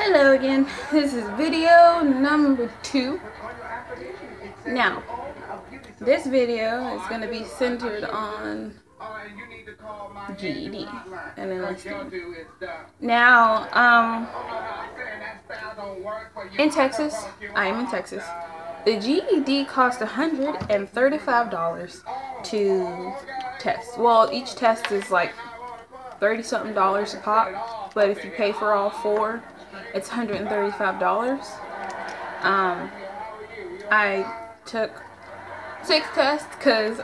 Hello again, this is video number 2. Now, this video is going to be centered on GED and enlisting. Now, in Texas, I am in Texas, the GED costs $135 to test. Well, each test is like $30-something a pop, but if you pay for all 4, it's $135. I took 6 tests because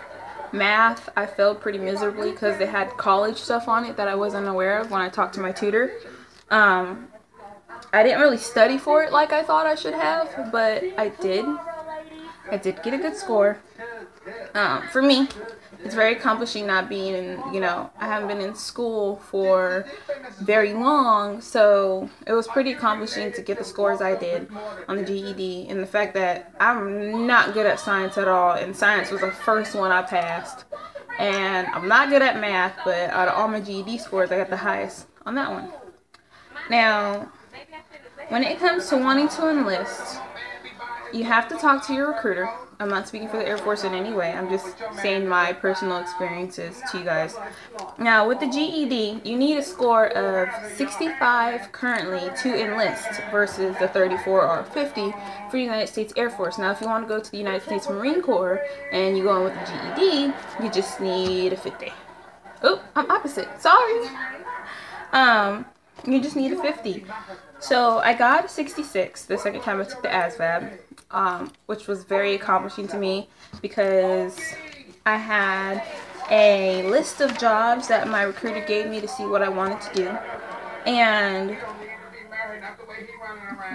math I failed pretty miserably because they had college stuff on it that I wasn't aware of when I talked to my tutor. I didn't really study for it like I thought I should have, but I did. I did get a good score. For me, it's very accomplishing not being in, I haven't been in school for very long, so it was pretty accomplishing to get the scores I did on the GED, and the fact that I'm not good at science at all, and science was the first one I passed, and I'm not good at math, but out of all my GED scores, I got the highest on that one. Now, when it comes to wanting to enlist, you have to talk to your recruiter. I'm not speaking for the Air Force in any way. I'm just saying my personal experiences to you guys. Now, with the GED, you need a score of 65 currently to enlist versus the 34 or 50 for the United States Air Force. Now, if you want to go to the United States Marine Corps and you go in with the GED, you just need a 50. Oh, I'm opposite. Sorry. You just need a 50. So I got a 66 the second time I took the Afvlog, which was very accomplishing to me because I had a list of jobs that my recruiter gave me to see what I wanted to do. And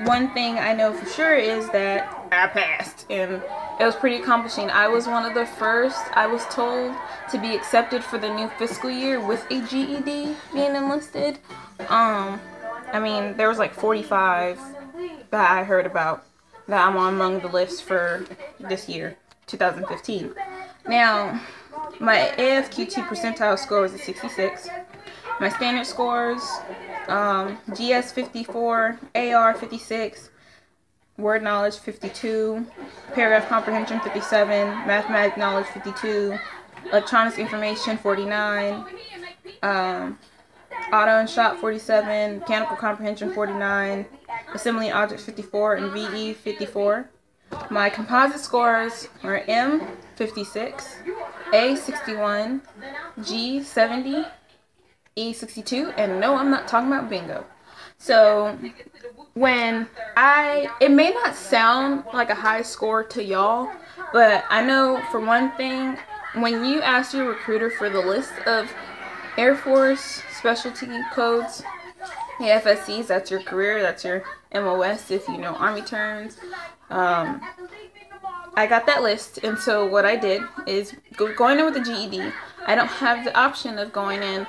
one thing I know for sure is that I passed, and it was pretty accomplishing. I was one of the first, I was told, to be accepted for the new fiscal year with a GED being enlisted. I mean, there was like 45 that I heard about that I'm among the list for this year, 2015. Now, my AFQ2 percentile score was a 66. My standard scores, GS 54, AR 56, word knowledge 52, paragraph comprehension 57, mathematic knowledge 52, electronics information 49, auto and shop 47, mechanical comprehension 49, assembly and objects 54, and VE 54. My composite scores were M 56, A 61, G 70, E 62, and no, I'm not talking about bingo. So it may not sound like a high score to y'all, but I know for one thing, when you ask your recruiter for the list of Air Force specialty codes, AFSCs, that's your career, that's your MOS if you know Army terms. I got that list, and so what I did is going in with the GED. I don't have the option of going in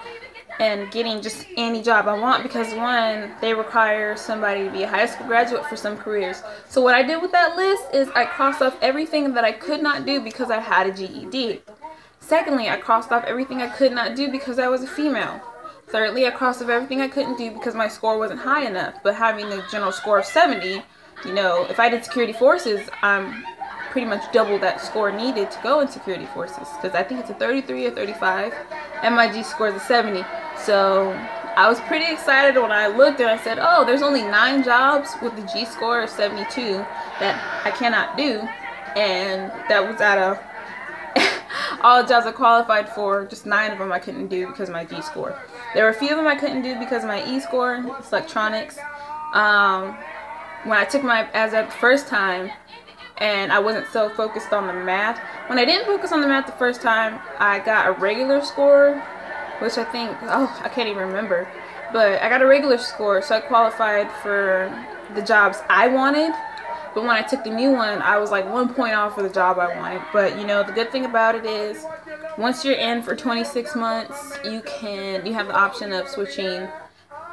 and getting just any job I want because, one, they require somebody to be a high school graduate for some careers. So what I did with that list is I crossed off everything that I could not do because I had a GED. Secondly, I crossed off everything I could not do because I was a female. Thirdly, I crossed off everything I couldn't do because my score wasn't high enough. But having a general score of 70, if I did security forces, I'm pretty much double that score needed to go in security forces. Because I think it's a 33 or 35, and my G score is a 70. So I was pretty excited when I looked and I said, oh, there's only 9 jobs with the G score of 72 that I cannot do. And that was out of all the jobs I qualified for, just 9 of them I couldn't do because of my G score. There were a few of them I couldn't do because of my E score. It's electronics. When I took my ASVAB the first time, and I wasn't so focused on the math. When I didn't focus on the math the first time, I got a regular score, which I think, I can't even remember. But I got a regular score, so I qualified for the jobs I wanted. But when I took the new one, I was like 1 point off for the job I wanted. But the good thing about it is, once you're in for 26 months, you have the option of switching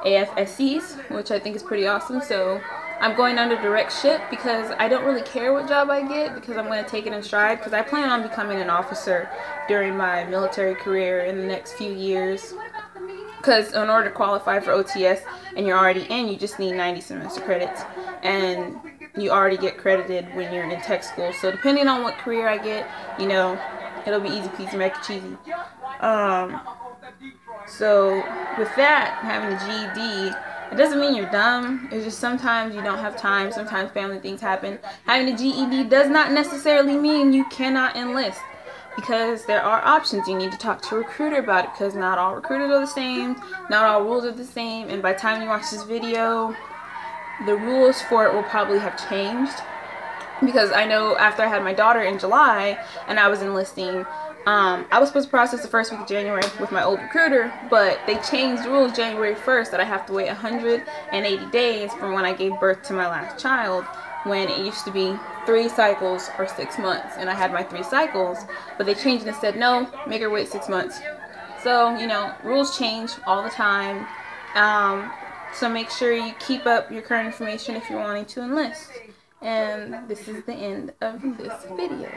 AFSCs, which I think is pretty awesome. So I'm going under direct ship because I don't really care what job I get because I'm going to take it in stride because I plan on becoming an officer during my military career in the next few years. Because in order to qualify for OTS and you're already in, you just need 90 semester credits. And you already get credited when you're in tech school. So depending on what career I get, you know, it'll be easy peasy mac and cheesy. So with that, having a GED, it doesn't mean you're dumb. It's just sometimes you don't have time. Sometimes family things happen. Having a GED does not necessarily mean you cannot enlist, because there are options. You need to talk to a recruiter about it, because not all recruiters are the same. Not all rules are the same. And by the time you watch this video, the rules for it will probably have changed. Because I know after I had my daughter in July and I was enlisting, I was supposed to process the first week of January with my old recruiter, but they changed the rules January 1st that I have to wait 180 days from when I gave birth to my last child, when it used to be 3 cycles or 6 months, and I had my 3 cycles, but they changed it and said, no, make her wait 6 months. So, you know, rules change all the time, so make sure you keep up your current information if you're wanting to enlist. And this is the end of this video.